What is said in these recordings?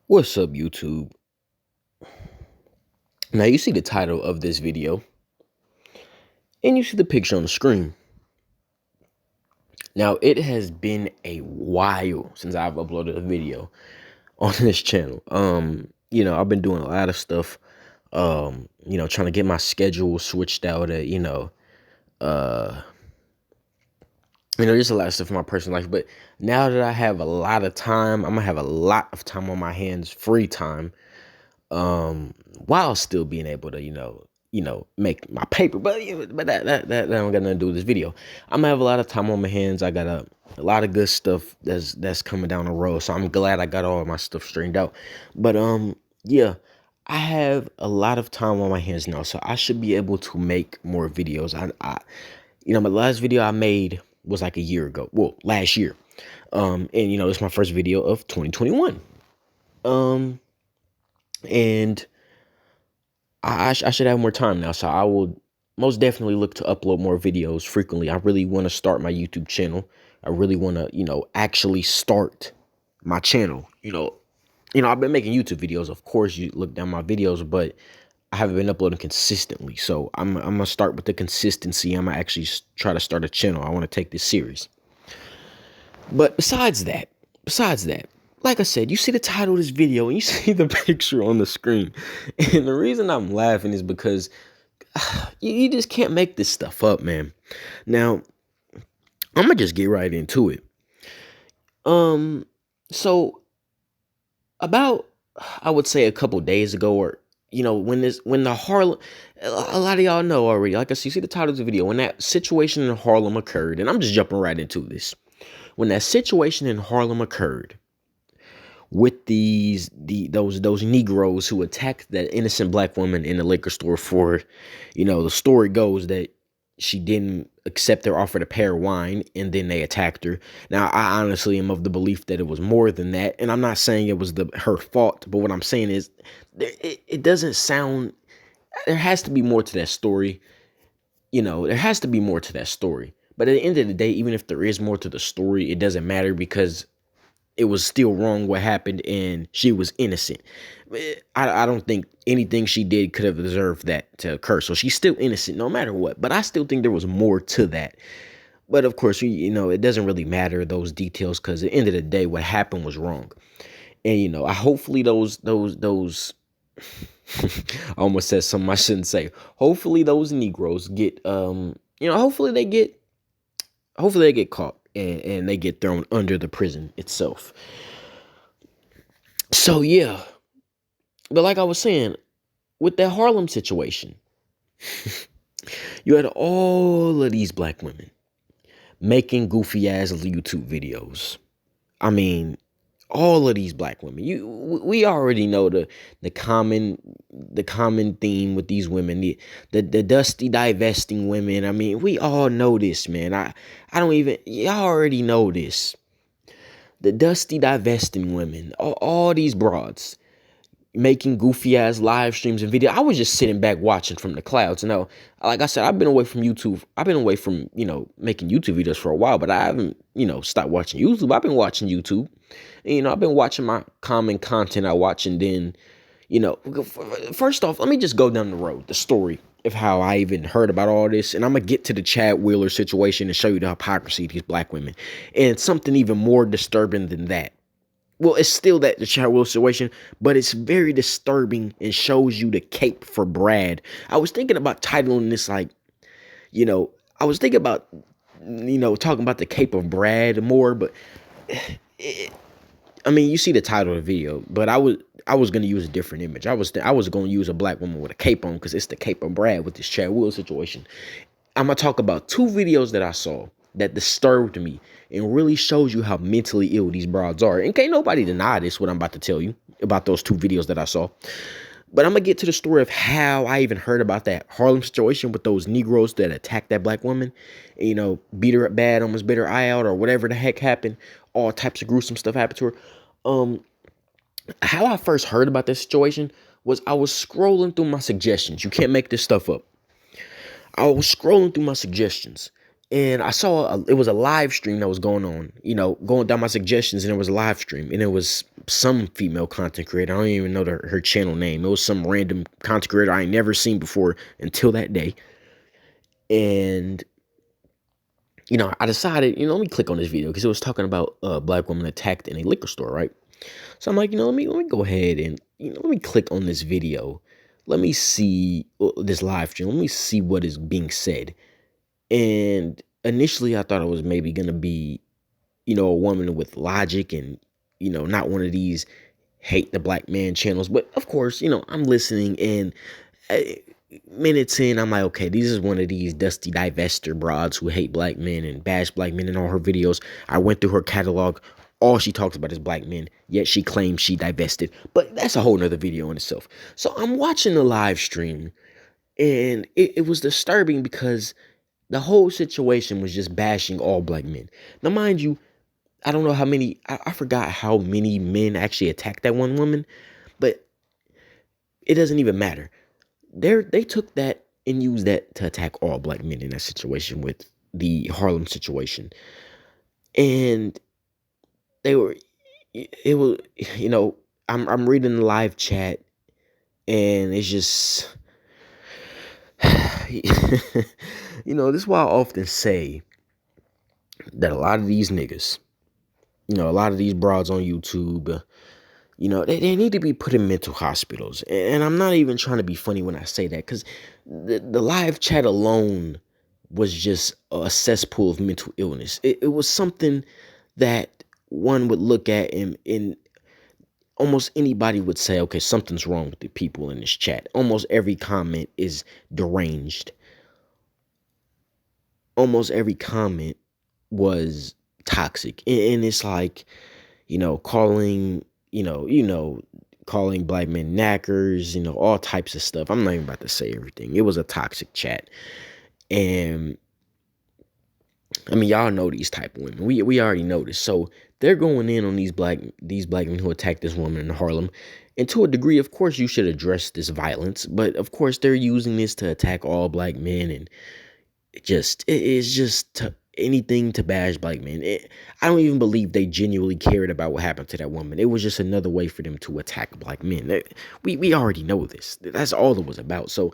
What's up, YouTube? Now you see the title of this video and you see the picture on the screen. Now it has been a while since I've uploaded a video on this channel. I've been doing a lot of stuff, trying to get my schedule switched out at, uh, there's a lot of stuff in my personal life, but now that I have a lot of time, I'm gonna have a lot of time on my hands, free time, while still being able to make my paper. But that don't got nothing to do with this video. I'm gonna have a lot of time on my hands. I got a lot of good stuff that's coming down the road, so I'm glad I got all of my stuff straightened out. But yeah, I have a lot of time on my hands now, so I should be able to make more videos. My last video I made was like a year ago, well, last year. And it's my first video of 2021. And I should have more time now, so I will most definitely look to upload more videos frequently. I really want to start my YouTube channel. I really want to, actually start my channel. I've been making YouTube videos. Of course, you look down my videos, but I haven't been uploading consistently. So I'm gonna start with the consistency. I'm gonna actually try to start a channel. I want to take this serious. But besides that, like I said, you see the title of this video and you see the picture on the screen. And the reason I'm laughing is because you just can't make this stuff up, man. Now, I'm gonna just get right into it. So about, I would say, a couple days ago, or when the Harlem, a lot of y'all know already. Like I see the title of the video, when that situation in Harlem occurred, and I'm just jumping right into this. When that situation in Harlem occurred, with those Negroes who attacked that innocent black woman in the liquor store for, the story goes that she didn't accept their offer to pair wine, and then they attacked her. Now, I honestly am of the belief that it was more than that, and I'm not saying it was her fault, but what I'm saying is it doesn't sound. There has to be more to that story. There has to be more to that story. But at the end of the day, even if there is more to the story, it doesn't matter because it was still wrong what happened and she was innocent. I don't think anything she did could have deserved that to occur. So she's still innocent no matter what. But I still think there was more to that. But of course, it doesn't really matter those details because at the end of the day, what happened was wrong. And I hopefully those I almost said something I shouldn't say. Hopefully those Negroes get hopefully they get caught and they get thrown under the prison itself. So yeah, but like I was saying, with that Harlem situation, you had all of these black women making goofy ass YouTube videos. I mean, all of these black women. We already know the common theme with these women, the dusty divesting women. I mean, we all know this, man. I don't even, y'all already know this. The dusty divesting women, all these broads making goofy ass live streams and video. I was just sitting back watching from the clouds. Now, like I said, I've been away from YouTube. I've been away from, making YouTube videos for a while, but I haven't, stopped watching YouTube. I've been watching YouTube. And, I've been watching my common content I watch, and then, first off, let me just go down the road, the story of how I even heard about all this. And I'm going to get to the Chad Wheeler situation and show you the hypocrisy of these black women. And something even more disturbing than that. Well, it's still the Chad Wheeler situation, but it's very disturbing and shows you the cape for Brad. I was thinking about titling this I was thinking about, talking about the cape of Brad more, but you see the title of the video, but I was going to use a different image. I was going to use a black woman with a cape on because it's the cape of Brad with this Chad Wheeler situation. I'm going to talk about two videos that I saw that disturbed me and really shows you how mentally ill these broads are. And can't nobody deny this, what I'm about to tell you about those two videos that I saw. But I'm going to get to the story of how I even heard about that Harlem situation with those Negroes that attacked that black woman. And, beat her up bad, almost bit her eye out or whatever the heck happened. All types of gruesome stuff happened to her. How I first heard about this situation was I was scrolling through my suggestions. You can't make this stuff up. I was scrolling through my suggestions. And I saw it was a live stream that was going on, going down my suggestions, and it was a live stream, and it was some female content creator. I don't even know her channel name. It was some random content creator I ain't never seen before until that day. And I decided, let me click on this video because it was talking about a black woman attacked in a liquor store, right? So I'm like, let me go ahead and let me click on this video. Let me see this live stream. Let me see what is being said. And initially, I thought it was maybe gonna be, a woman with logic and not one of these hate the black man channels. But of course, I'm listening, and uh, minutes in, I'm like, okay, this is one of these dusty divester broads who hate black men and bash black men in all her videos. I went through her catalog. All she talks about is black men, yet she claims she divested. But that's a whole nother video in itself. So I'm watching the live stream, and it was disturbing because the whole situation was just bashing all black men. Now, mind you, I don't know how many, I forgot how many men actually attacked that one woman, but it doesn't even matter. They took that and used that to attack all black men in that situation with the Harlem situation. And they were, it was, I'm reading the live chat, and it's just, this is why I often say that a lot of these niggas, a lot of these broads on YouTube, they need to be put in mental hospitals. And I'm not even trying to be funny when I say that, because the live chat alone was just a cesspool of mental illness. It was something that one would look at, and almost anybody would say, okay, something's wrong with the people in this chat. Almost every comment is deranged. Almost every comment was toxic. And it's like, calling, calling black men knackers, all types of stuff. I'm not even about to say everything. It was a toxic chat. And I mean, y'all know these type of women. We already know this. So they're going in on these black men who attacked this woman in Harlem. And to a degree, of course, you should address this violence. But of course, they're using this to attack all black men, and it's just anything to bash black men. I don't even believe they genuinely cared about what happened to that woman. It was just another way for them to attack black men. We already know this. That's all it was about. So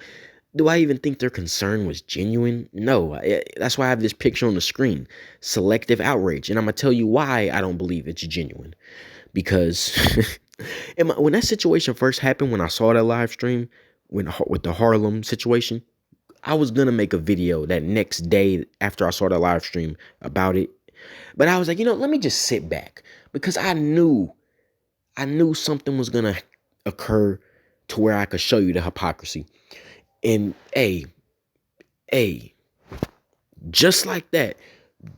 do I even think their concern was genuine? No. That's why I have this picture on the screen. Selective outrage. And I'm going to tell you why I don't believe it's genuine. Because when that situation first happened, when I saw that live stream with the Harlem situation, I was going to make a video that next day after I saw the live stream about it. But I was like, let me just sit back, because I knew something was going to occur to where I could show you the hypocrisy. And just like that,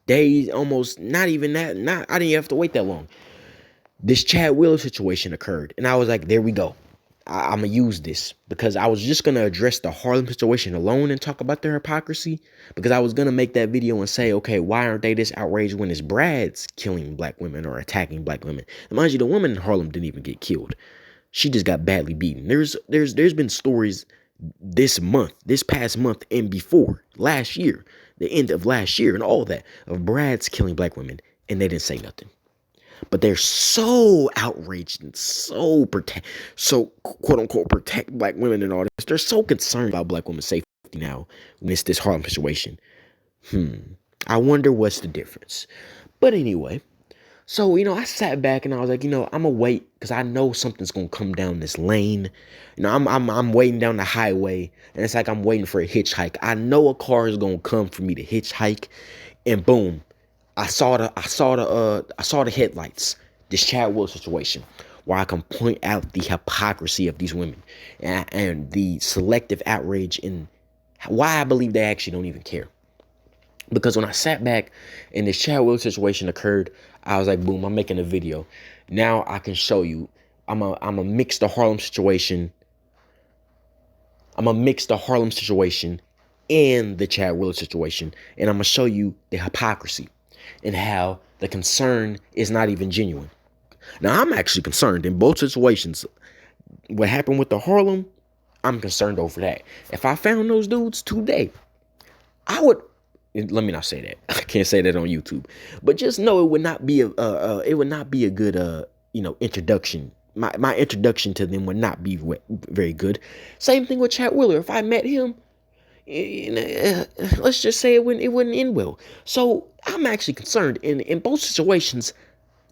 days, almost not even that, I didn't have to wait that long. This Chad Wheeler situation occurred, and I was like, there we go. I'm going to use this, because I was just going to address the Harlem situation alone and talk about their hypocrisy, because I was going to make that video and say, okay, why aren't they this outraged when it's Brad's killing black women or attacking black women? And mind you, the woman in Harlem didn't even get killed. She just got badly beaten. There's been stories this past month, and before last year, the end of last year and all that, of Brad's killing black women, and they didn't say nothing. But they're so outraged and so quote unquote protect black women and all this. They're so concerned about black women's safety now when it's this Harlem situation. I wonder what's the difference. But anyway, so I sat back and I was like, I'm gonna wait, because I know something's gonna come down this lane. I'm waiting down the highway, and it's like I'm waiting for a hitchhike. I know a car is gonna come for me to hitchhike, and boom. I saw the headlights, this Chad Will situation, where I can point out the hypocrisy of these women and the selective outrage, and why I believe they actually don't even care. Because when I sat back and this Chad Will situation occurred, I was like, boom, I'm making a video. Now I can show you. I'm a mix the Harlem situation. I'm a mix the Harlem situation and the Chad Wheeler situation, and I'm gonna show you the hypocrisy and how the concern is not even genuine. Now, I'm actually concerned in both situations. What happened with the Harlem, I'm concerned over that. If I found those dudes today, I would let me not say that. I can't say that on YouTube. But just know it would not be a good introduction. My introduction to them would not be very good. Same thing with Chad Wheeler. If I met him, let's just say it wouldn't end well. So I'm actually concerned. In both situations,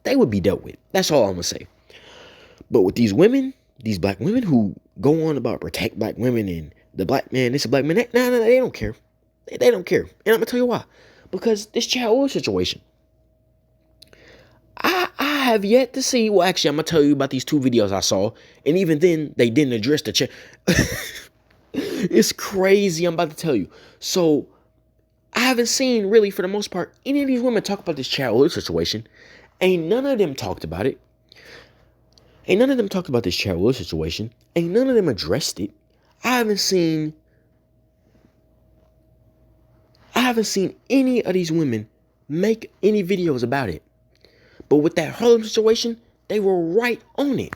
they would be dealt with. That's all I'm gonna say. But with these women, these black women who go on about protect black women and the black man, this is black man, no, they don't care. They don't care. And I'm gonna tell you why. Because this child war situation. I have yet to see. Well, actually, I'm gonna tell you about these two videos I saw, and even then, they didn't address the child. It's crazy. I'm about to tell you. So I haven't seen really, for the most part, any of these women talk about this child war situation. Ain't none of them talked about it. Ain't none of them talked about this child war situation. Ain't none of them addressed it. I haven't seen any of these women make any videos about it. But with that Harlem situation, they were right on it.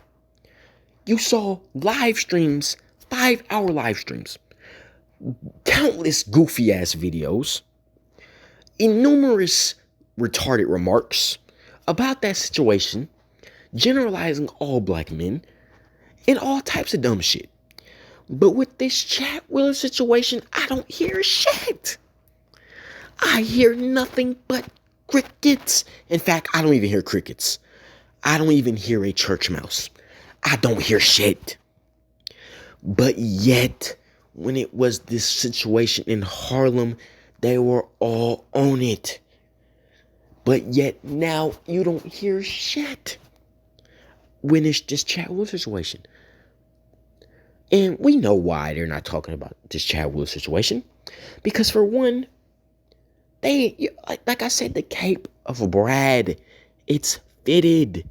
You saw live streams, 5-hour live streams, countless goofy ass videos, innumerous retarded remarks about that situation, generalizing all black men, and all types of dumb shit. But with this Chad Wheeler situation, I don't hear shit. I hear nothing but crickets. In fact, I don't even hear crickets. I don't even hear a church mouse. I don't hear shit. But yet, when it was this situation in Harlem, they were all on it. But yet now you don't hear shit when it's this Chad Wheeler situation. And we know why they're not talking about this Chad Wheeler situation. Because for one, like I said, the cape of Brad, it's fitted.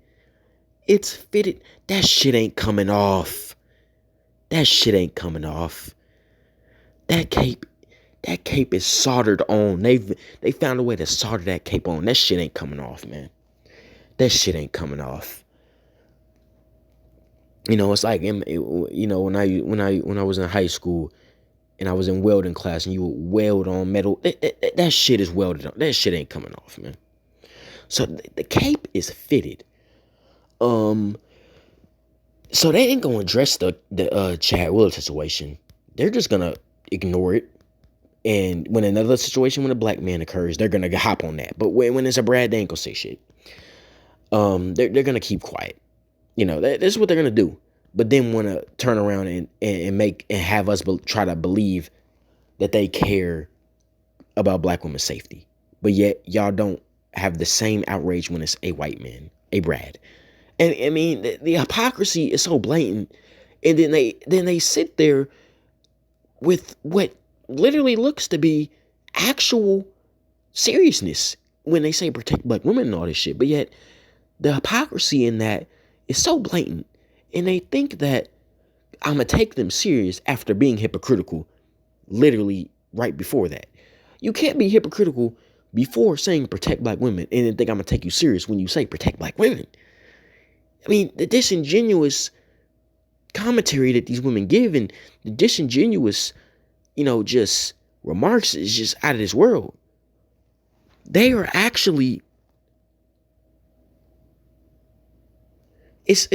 It's fitted. That shit ain't coming off. That shit ain't coming off. That cape is soldered on. They found a way to solder that cape on. That shit ain't coming off, man. That shit ain't coming off. You know, it's like, you know, when I was in high school and I was in welding class and you would weld on metal, that shit is welded on. That shit ain't coming off, man. So the cape is fitted. So they ain't gonna address the Chad Wheeler situation. They're just gonna ignore it. And when another situation when a black man occurs, they're gonna hop on that. But when it's a Brad, they ain't gonna say shit. They're gonna keep quiet. You know, this is what they're gonna do. But then want to turn around and have us try to believe that they care about black women's safety. But yet y'all don't have the same outrage when it's a white man, a Brad. And I mean, the hypocrisy is so blatant. And then they sit there with what literally looks to be actual seriousness when they say protect black women and all this shit. But yet the hypocrisy in that is so blatant. And they think that I'm going to take them serious after being hypocritical literally right before that. You can't be hypocritical before saying protect black women and then think I'm going to take you serious when you say protect black women. I mean, the disingenuous commentary that these women give and the disingenuous, just remarks is just out of this world. They are actually, it's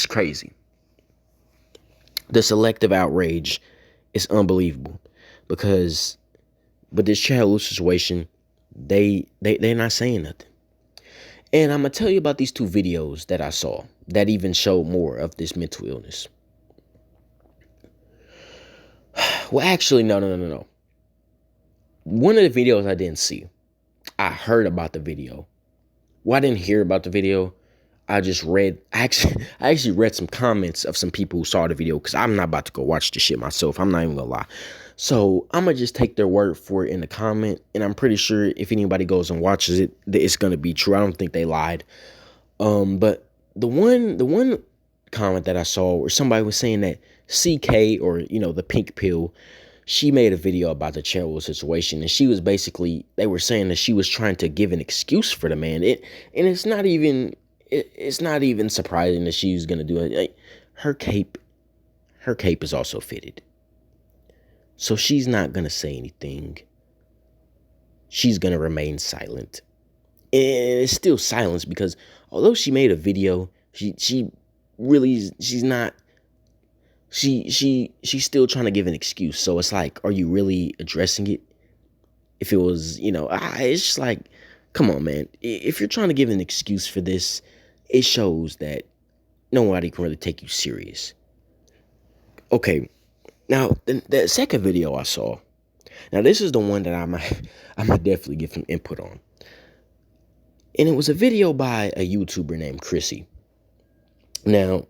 crazy. The selective outrage is unbelievable but this Chad Wheeler situation, they're not saying nothing. And I'm going to tell you about these two videos that I saw that even show more of this mental illness. Well, actually, no. One of the videos I didn't see. I heard about the video. Well, I didn't hear about the video. I just read, I actually read some comments of some people who saw the video because I'm not about to go watch the shit myself. I'm not even going to lie. So I'm going to just take their word for it in the comment. And I'm pretty sure if anybody goes and watches it, it's going to be true. I don't think they lied. But the one comment that I saw where somebody was saying that CK, or, the pink pill, she made a video about the Chad Wheeler situation. And she was basically, they were saying that she was trying to give an excuse for the man. And it's not even surprising that she was going to do it. Like, her cape is also fitted. So she's not going to say anything she's gonna remain silent. And it's still silence because although she made a video, she really she's not she's still trying to give an excuse. So it's like, are you really addressing it? If it was, it's just like, come on, man. If you're trying to give an excuse for this, it shows that nobody can really take you serious. Okay, now the second video I saw. Now this is the one that I might definitely get some input on. And it was a video by a YouTuber named Chrissy. Now,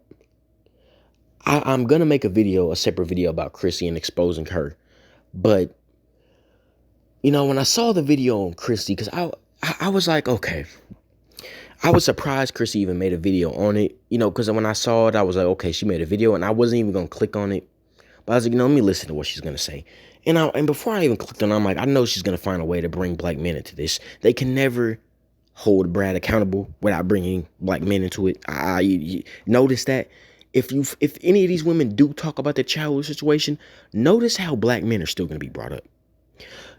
I'm gonna make a separate video about Chrissy and exposing her. But when I saw the video on Chrissy, because I was like, okay. I was surprised Chrissy even made a video on it, because when I saw it, I was like, okay, she made a video, and I wasn't even gonna click on it. But I was like, let me listen to what she's gonna say. And before I even clicked on it, I'm like, I know she's gonna find a way to bring black men into this. They can never hold Brad accountable without bringing black men into it. You notice that if any of these women do talk about the childhood situation, notice how black men are still gonna be brought up.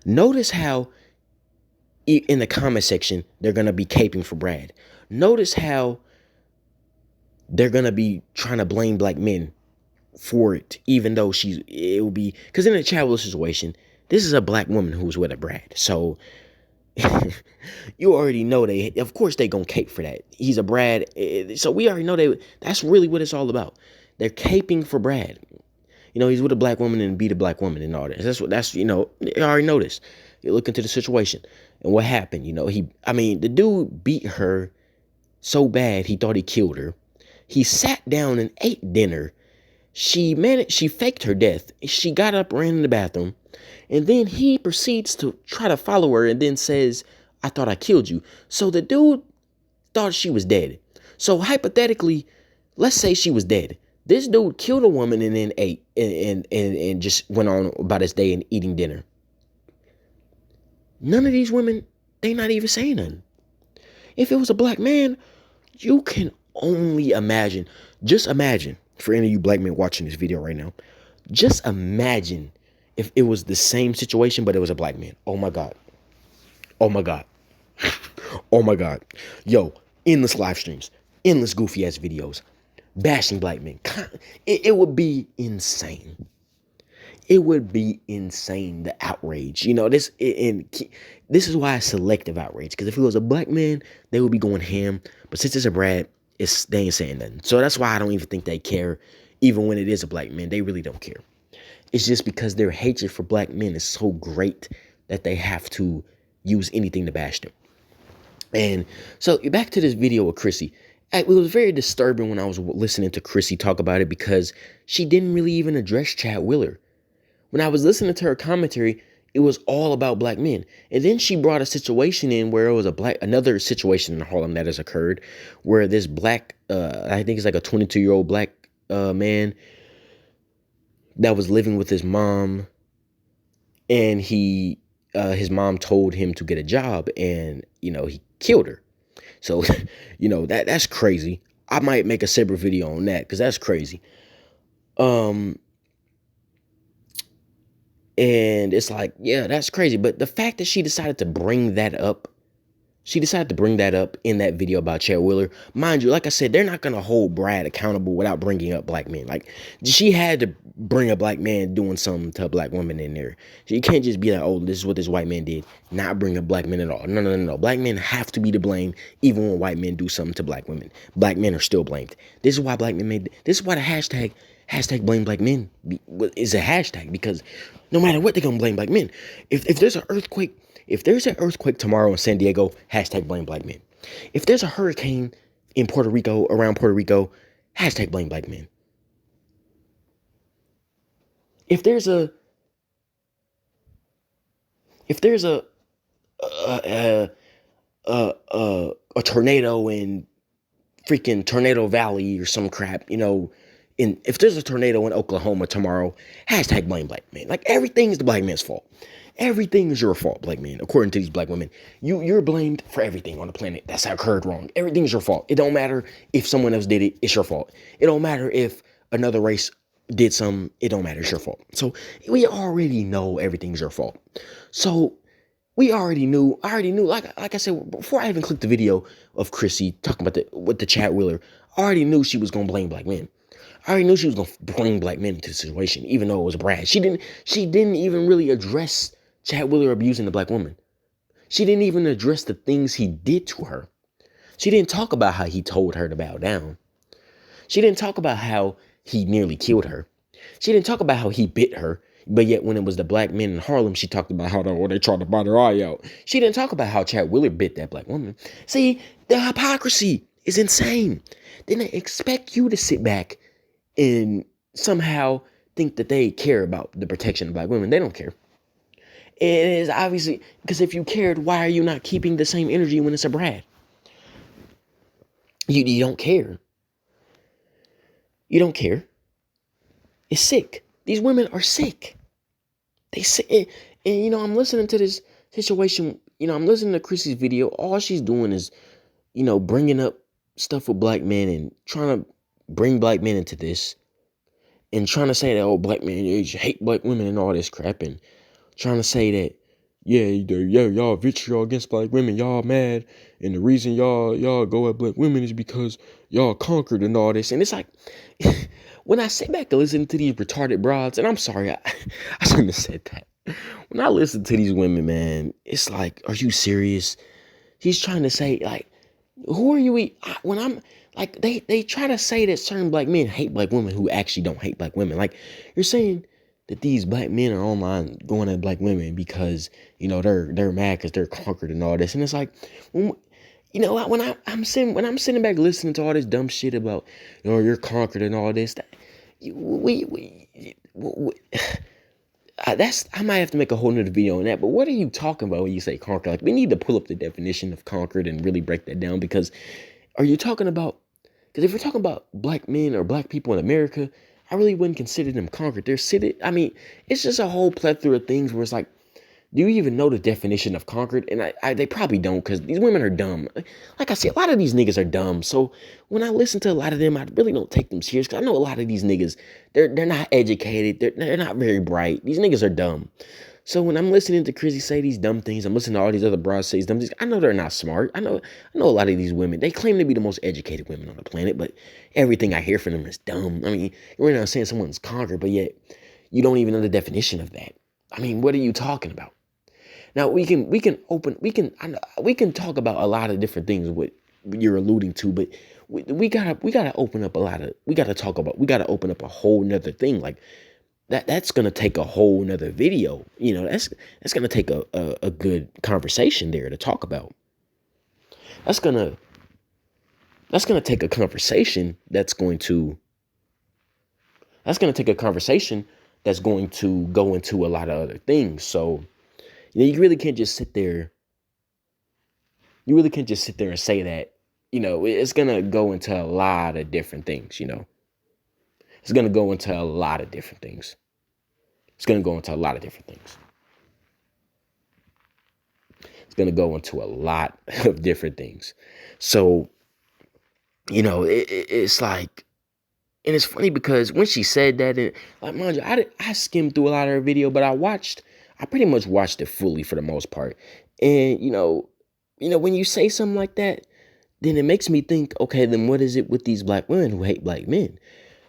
Notice how in the comment section they're gonna be caping for Brad. Notice how they're gonna be trying to blame black men for it, even though it will be because in a childhood situation, this is a black woman who's with a Brad. So you already know of course they gonna cape for that. He's a Brad, so we already know that's really what it's all about. They're caping for Brad. He's with a black woman and beat a black woman and all that. You already know this. You look into the situation and what happened. The dude beat her so bad he thought he killed her. He sat down and ate dinner. She faked her death. She got up, ran in the bathroom, and then he proceeds to try to follow her and then says, I thought I killed you. So the dude thought she was dead. So hypothetically, let's say she was dead. This dude killed a woman and then ate and just went on about his day and eating dinner. None of these women, they not even saying nothing. If it was a black man, you can only imagine. Just imagine, for any of you black men watching this video right now, just imagine if it was the same situation, but it was a black man. Oh my God. Oh my God. Oh my God. Yo, endless live streams, endless goofy ass videos, bashing black men. It would be insane. It would be insane, the outrage. This is why it's selective outrage. Because if it was a black man, they would be going ham. But since it's a Brad, they ain't saying nothing. So that's why I don't even think they care. Even when it is a black man, they really don't care. It's just because their hatred for black men is so great that they have to use anything to bash them. And so back to this video with Chrissy. It was very disturbing when I was listening to Chrissy talk about it because she didn't really even address Chad Wheeler. When I was listening to her commentary, it was all about black men. And then she brought a situation in where it was another situation in Harlem that has occurred where this black, I think it's like a 22-year-old black man that was living with his mom, and his mom told him to get a job, and he killed her. So that's crazy. I might make a separate video on that because that's crazy. And it's like, yeah, that's crazy. But the fact that she decided to bring that up in that video about Chad Wheeler, mind you, like I said, they're not going to hold Brad accountable without bringing up black men. Like, she had to bring a black man doing something to a black woman in there. So you can't just be like, oh, this is what this white man did, not bring up black men at all. No. Black men have to be to blame even when white men do something to black women. Black men are still blamed. This is why this is why the hashtag blame black men is a hashtag, because no matter what, they're going to blame black men. If there's an earthquake tomorrow in San Diego, hashtag blame black men. If there's a hurricane in Puerto Rico, around Puerto Rico, hashtag blame black men. If there's a tornado in freaking Tornado Valley or some crap, if there's a tornado in Oklahoma tomorrow, hashtag blame black men. Like, everything's the black man's fault. Everything is your fault, black men. According to these black women, you're blamed for everything on the planet that's occurred wrong. Everything's your fault. It don't matter if someone else did it, it's your fault. It don't matter if another race did something, it don't matter, it's your fault. So we already know everything's your fault. So We already knew. I already knew. Like I said before, I even clicked the video of Chrissy talking about the Chad Wheeler. I already knew she was gonna blame black men. I already knew she was gonna bring black men into the situation, even though it was Brad. She didn't. She didn't even really address Chad Wheeler abusing the black woman. She didn't even address the things he did to her. She didn't talk about how he told her to bow down. She didn't talk about how he nearly killed her. She didn't talk about how he bit her. But yet when it was the black men in Harlem, she talked about how they tried to bite her eye out. She didn't talk about how Chad Wheeler bit that black woman. See, the hypocrisy is insane. Then they expect you to sit back and somehow think that they care about the protection of black women. They don't care. It is obviously because if you cared, why are you not keeping the same energy when it's a Brad? You don't care. You don't care. It's sick. These women are sick. They say, and I'm listening to this situation. I'm listening to Chrissy's video. All she's doing is, bringing up stuff with black men and trying to bring black men into this, and trying to say that black men you hate black women and all this crap, and trying to say that y'all vitriol against black women, y'all mad, and the reason y'all go at black women is because y'all conquered and all this, and it's like. When I sit back and listen to these retarded broads, and I'm sorry, I shouldn't have said that. When I listen to these women, man, it's like, are you serious? He's trying to say, like, who are you? When I'm like, they try to say that certain black men hate black women who actually don't hate black women. Like, you're saying that these black men are online going at black women because they're mad because they're conquered and all this, and it's like. When I'm sitting back listening to all this dumb shit about you're conquered and all this, that's I might have to make a whole nother video on that. But what are you talking about when you say conquered? Like we need to pull up the definition of conquered and really break that down because are you talking about? Because if you're talking about black men or black people in America, I really wouldn't consider them conquered. They're city. I mean, it's just a whole plethora of things where it's like. Do you even know the definition of conquered? And they probably don't because these women are dumb. Like I said, a lot of these niggas are dumb. So when I listen to a lot of them, I really don't take them serious because I know a lot of these niggas, they're not educated. They're not very bright. These niggas are dumb. So when I'm listening to Chrissy say these dumb things, I'm listening to all these other bras say these dumb things. I know they're not smart. I know a lot of these women. They claim to be the most educated women on the planet, but everything I hear from them is dumb. I mean, we're not saying someone's conquered, but yet you don't even know the definition of that. I mean, what are you talking about? Now we can talk about a lot of different things what you're alluding to, but we gotta open up we gotta open up a whole nother thing like that's gonna take a whole nother video. That's gonna take a good conversation there to talk about. That's gonna take a conversation that's going to go into a lot of other things. So you really can't just sit there. You really can't just sit there and say that, it's going to go into a lot of different things, It's going to go into a lot of different things. It's going to go into a lot of different things. It's going to go into a lot of different things. So, it's like, and it's funny because when she said that, like, mind you, I skimmed through a lot of her video, but I pretty much watched it fully for the most part. And, when you say something like that, then it makes me think, okay, then what is it with these black women who hate black men,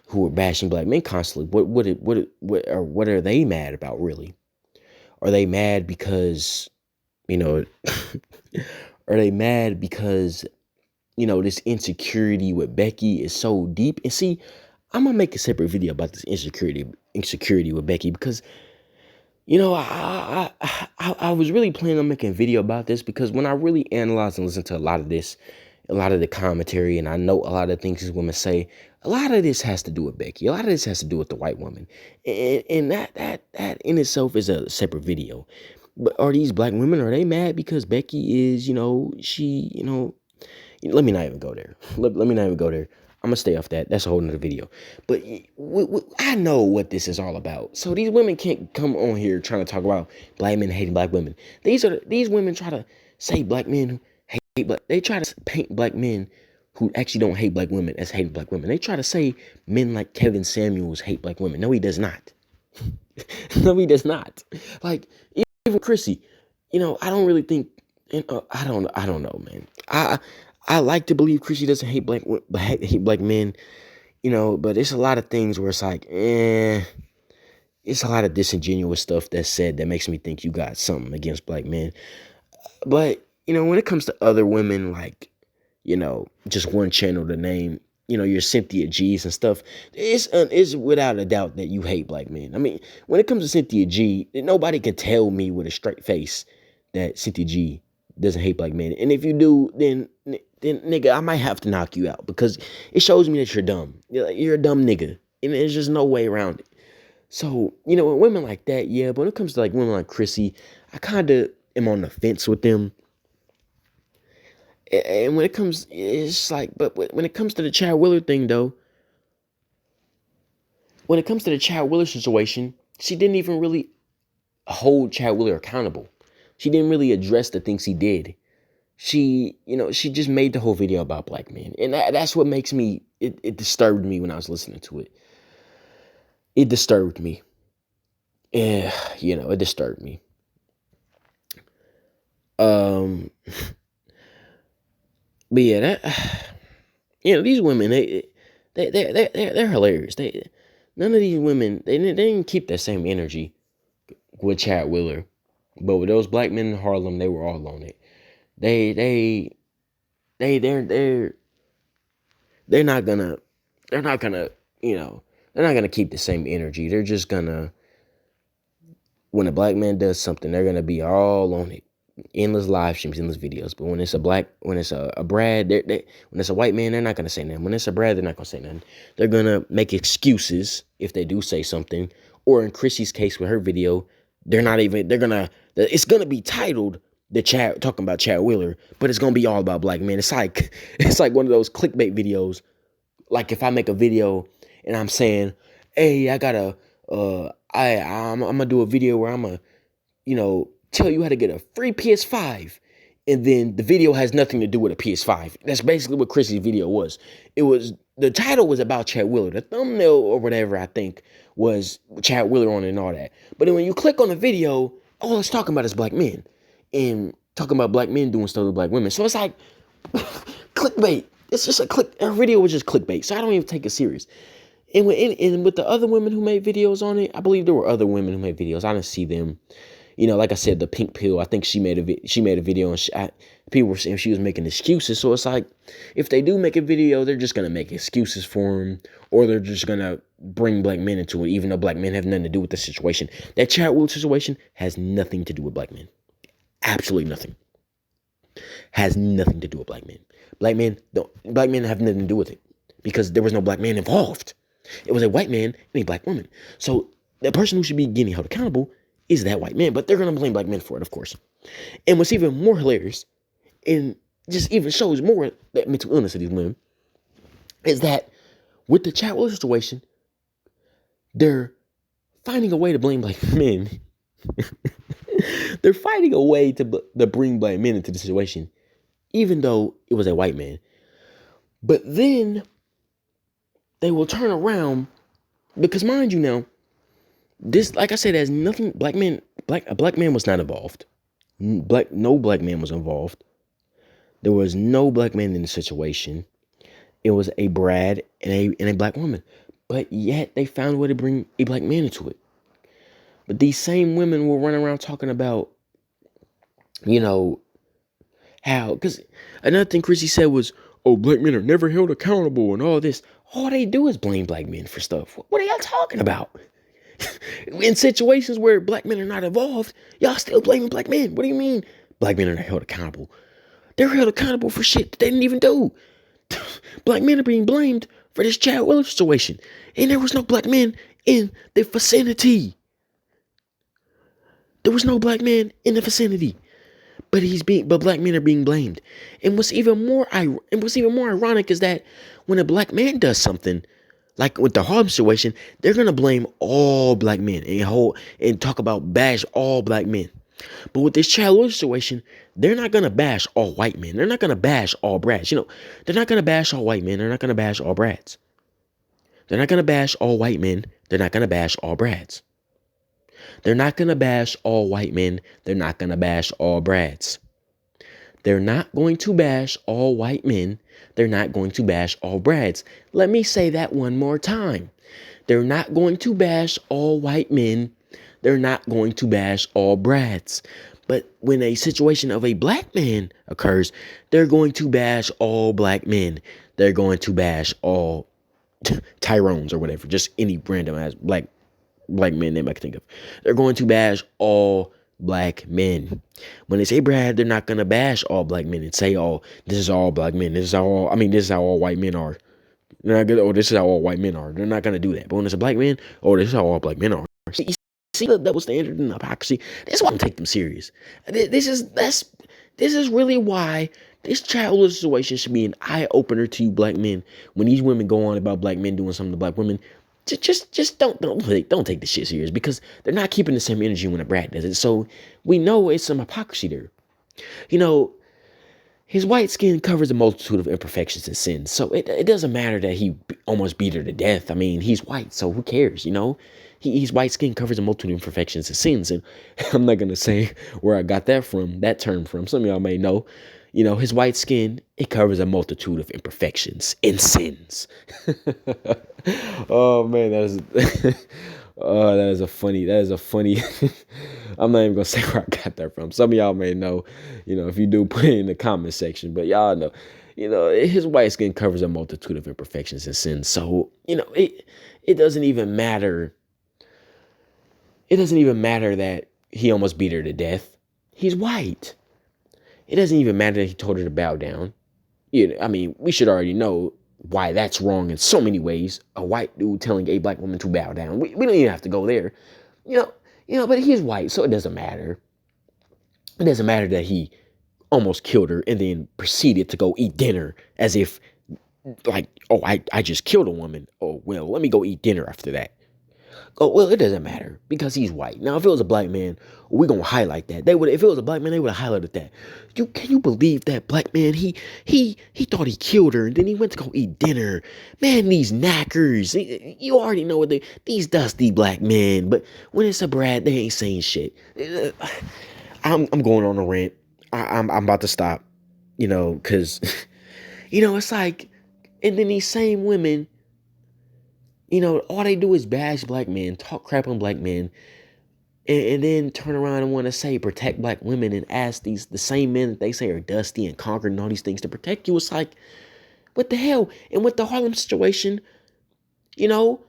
who are bashing black men constantly? What are they mad about, really? Are they mad because, are they mad because, this insecurity with Becky is so deep? And see, I'm gonna make a separate video about this insecurity with Becky because, I was really planning on making a video about this because when I really analyze and listen to a lot of the commentary, and I know a lot of things these women say, a lot of this has to do with Becky. A lot of this has to do with the white woman, and that in itself is a separate video. But are these black women, are they mad because Becky is, let me not even go there. Let me not even go there. I'm going to stay off that. That's a whole nother video. But I know what this is all about. So these women can't come on here trying to talk about black men hating black women. These women try to say black men who hate black. They try to paint black men who actually don't hate black women as hating black women. They try to say men like Kevin Samuels hate black women. No, he does not. No, he does not. Like, even Chrissy, I don't really think. I don't know, man. I like to believe Chrissy doesn't hate black men. But it's a lot of things where it's like, it's a lot of disingenuous stuff that's said that makes me think you got something against black men. But when it comes to other women, like just one channel to name, your Cynthia G's and stuff, it's without a doubt that you hate black men. I mean, when it comes to Cynthia G, nobody can tell me with a straight face that Cynthia G doesn't hate black men. And if you do, then nigga, I might have to knock you out because it shows me that you're dumb. You're a dumb nigga, and there's just no way around it. So, with women like that, yeah, but when it comes to like women like Chrissy, I kind of am on the fence with them. And when it comes, it's like, but when it comes to the Chad Wheeler thing, though, when it comes to the Chad Wheeler situation, she didn't even really hold Chad Wheeler accountable. She didn't really address the things he did. She just made the whole video about black men. And that's what makes me, it disturbed me when I was listening to it. It disturbed me. Yeah, it disturbed me. But yeah, these women, they're hilarious. None of these women, they didn't keep that same energy with Chad Wheeler. But with those black men in Harlem, they were all on it. They're not gonna, they're not gonna, they're not gonna keep the same energy. They're just gonna, when a black man does something, they're gonna be all on it. Endless live streams, endless videos. But when it's a Brad, when it's a white man, they're not gonna say nothing. When it's a Brad, they're not gonna say nothing. They're gonna make excuses if they do say something. Or in Chrissy's case with her video, it's gonna be titled talking about Chad Wheeler, but it's gonna be all about black men. It's like one of those clickbait videos. Like if I make a video and I'm saying, hey, I'm gonna do a video where I'm gonna, tell you how to get a free PS5. And then the video has nothing to do with a PS5. That's basically what Chrissy's video was. The title was about Chad Wheeler. The thumbnail or whatever, I think, was Chad Wheeler on it and all that. But then when you click on the video, all it's talking about is black men. And talking about black men doing stuff with black women. So it's like, clickbait. It's just her video was just clickbait. So I don't even take it serious. And with the other women who made videos on it, I believe there were other women who made videos. I didn't see them. Like I said, the pink pill, I think she made a video and people were saying she was making excuses. So it's like, if they do make a video, they're just going to make excuses for him, or they're just going to bring black men into it, even though black men have nothing to do with the situation. That Chad Wheeler situation has nothing to do with black men. Absolutely nothing. Has nothing to do with black men. Black men have nothing to do with it because there was no black man involved. It was a white man and a black woman. So the person who should be getting held accountable is that white man, but they're going to blame black men for it, of course. And what's even more hilarious, and just even shows more that mental illness of these women, is that with the Chad Wheeler situation, they're finding a way to blame black men. They're finding a way to bring black men into the situation, even though it was a white man. But then they will turn around, because mind you now, this, like I said, has nothing. A black man was not involved. No black man was involved. There was no black man in the situation. It was a Brad and a black woman. But yet they found a way to bring a black man into it. But these same women will run around talking about, how, because another thing Chrissy said was, oh, black men are never held accountable and all this. All they do is blame black men for stuff. What are y'all talking about? In situations where black men are not involved, y'all still blaming black men. What do you mean black men are not held accountable? They're held accountable for shit that they didn't even do. Black men are being blamed for this Chad Wheeler situation. And there was no black men in the vicinity. There was no black man in the vicinity. But black men are being blamed. And what's even more ironic is that when a black man does something, like with the Harlem situation, they're gonna blame all black men and talk about bash all black men. But with this Chad Wheeler situation, they're not gonna bash all white men. They're not gonna bash all Brads. They're not gonna bash all white men. They're not gonna bash all Brads. They're not gonna bash all white men. They're not gonna bash all Brads. They're not going to bash all white men. They're not going to bash all Brads. They're not going to bash all white men. They're not going to bash all Brads. Let me say that one more time. They're not going to bash all white men. They're not going to bash all Brads. But when a situation of a black man occurs, they're going to bash all black men. They're going to bash all Tyrones or whatever, just any random ass black men name I can think of. They're going to bash all black men. When they say Brad, they're not gonna bash all black men and say, "Oh, this is all black men. This is all. I mean, this is how all white men are." They're not gonna. Oh, this is how all white men are. They're not gonna do that. But when it's a black man, oh, this is how all black men are. See the double standard and hypocrisy. That's why I don't take them serious. This is really why this childhood situation should be an eye opener to you black men. When these women go on about black men doing something to black women, just don't take the shit serious, because they're not keeping the same energy when a brat does it. So we know it's some hypocrisy there. You know, his white skin covers a multitude of imperfections and sins. So it doesn't matter that he almost beat her to death. I mean, he's white, so who cares, you know? He's white skin covers a multitude of imperfections and sins. And I'm not going to say where I got that term from. Some of y'all may know. You know, his white skin, it covers a multitude of imperfections and sins. Oh, man, that is a funny, I'm not even going to say where I got that from. Some of y'all may know, you know, if you do, put it in the comment section. But y'all know, you know, his white skin covers a multitude of imperfections and sins. So, you know, it doesn't even matter. It doesn't even matter that he almost beat her to death. He's white. It doesn't even matter that he told her to bow down. You know, I mean, we should already know why that's wrong in so many ways. A white dude telling a black woman to bow down. We don't even have to go there. You know, but he's white, so it doesn't matter. It doesn't matter that he almost killed her and then proceeded to go eat dinner as if, like, oh, I just killed a woman. Oh, well, let me go eat dinner after that. Oh, well, it doesn't matter because he's white. Now, if it was a black man, we're going to highlight that. If it was a black man, they would have highlighted that. Can you believe that black man, he thought he killed her and then he went to go eat dinner. Man, these knackers, you already know these dusty black men. But when it's a Brad, they ain't saying shit. I'm going on a rant. I'm about to stop, you know, because, you know, it's like, and then these same women, you know, all they do is bash black men, talk crap on black men, and then turn around and want to say protect black women and ask the same men that they say are dusty and conquered and all these things to protect you. It's like, what the hell? And with the Harlem situation, you know,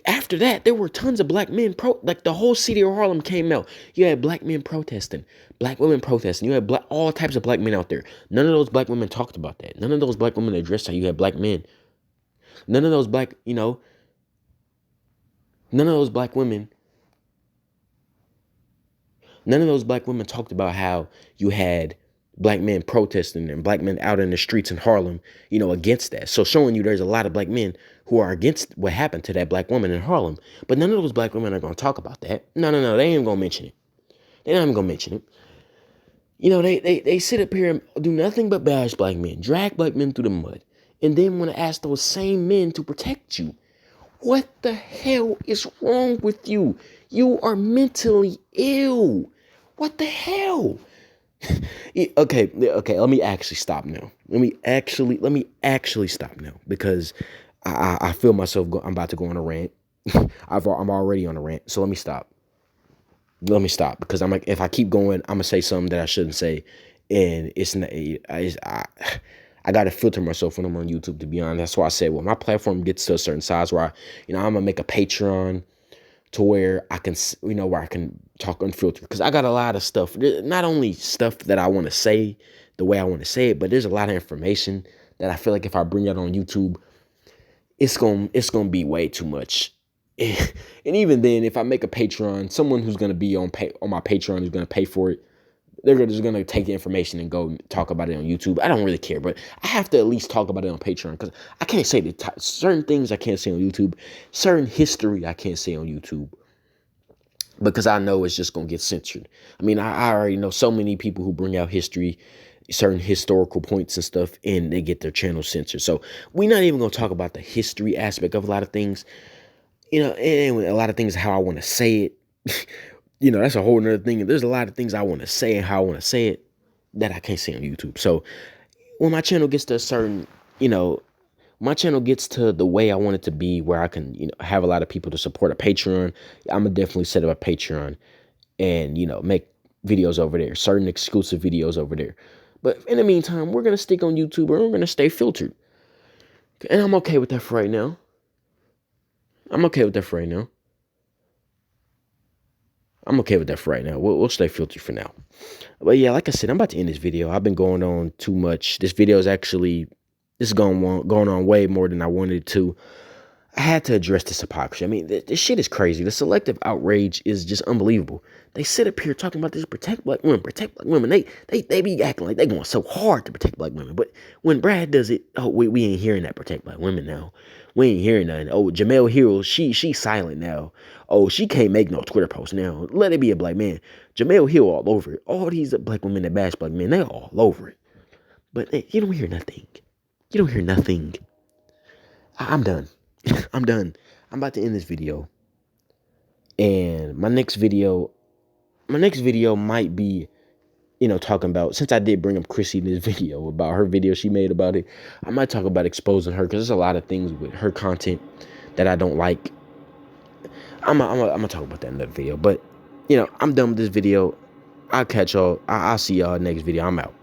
after that, there were tons of black men, like the whole city of Harlem came out. You had black men protesting, black women protesting. You had all types of black men out there. None of those black women talked about that. None of those black women addressed how you had black men. None of those black, you know, none of those black women talked about how you had black men protesting and black men out in the streets in Harlem, you know, against that. So showing you there's a lot of black men who are against what happened to that black woman in Harlem. But none of those black women are going to talk about that. No, they ain't going to mention it. They're not even going to mention it. You know, they sit up here and do nothing but bash black men, drag black men through the mud, and then want to ask those same men to protect you. What the hell is wrong with you? You are mentally ill. What the hell? Okay, let me actually stop now. Let me actually stop now, because I feel myself I'm about to go on a rant. I'm already on a rant. So let me stop. Because I'm like, if I keep going, I'm gonna say something that I shouldn't say, and I gotta filter myself when I'm on YouTube, to be honest. That's why I said, when my platform gets to a certain size where I'm gonna make a Patreon to where I can, you know, where I can talk unfiltered, because I got a lot of stuff, not only stuff that I want to say the way I want to say it, but there's a lot of information that I feel like if I bring it on YouTube, it's gonna be way too much. And even then, if I make a Patreon, someone who's gonna be on my Patreon who's gonna pay for it, they're just gonna take the information and go talk about it on YouTube. I don't really care, but I have to at least talk about it on Patreon, because I can't say certain things I can't say on YouTube, certain history I can't say on YouTube, because I know it's just gonna get censored. I mean, I already know so many people who bring out history, certain historical points and stuff, and they get their channel censored. So we're not even gonna talk about the history aspect of a lot of things, you know, and a lot of things how I want to say it, That's a whole nother thing. There's a lot of things I want to say and how I want to say it that I can't say on YouTube. So when my channel gets to a certain, you know, my channel gets to the way I want it to be, where I can, have a lot of people to support a Patreon, I'm gonna definitely set up a Patreon and, make videos over there, certain exclusive videos over there. But in the meantime, we're gonna stick on YouTube and we're gonna stay filtered. And I'm okay with that for right now. I'm okay with that for right now. I'm okay with that for right now. We'll stay filtered for now. But yeah, like I said, I'm about to end this video. I've been going on too much. This video is going on way more than I wanted it to. I had to address this hypocrisy. I mean, this shit is crazy. The selective outrage is just unbelievable. They sit up here talking about this protect black women, protect black women. They be acting like they going so hard to protect black women. But when Brad does it, oh, we ain't hearing that protect black women now. We ain't hearing nothing. Oh, Jamel Hill, she's silent now. Oh, she can't make no Twitter post now. Let it be a black man. Jamel Hill all over it. All these black women that bash black men, they're all over it. But you don't hear nothing. You don't hear nothing. I'm done. I'm done. I'm about to end this video. And my next video might be, talking about, since I did bring up Chrissy in this video about her video she made about it, I might talk about exposing her, because there's a lot of things with her content that I don't like. I'm gonna talk about that in another video. But, I'm done with this video. I'll catch y'all. I'll see y'all next video. I'm out.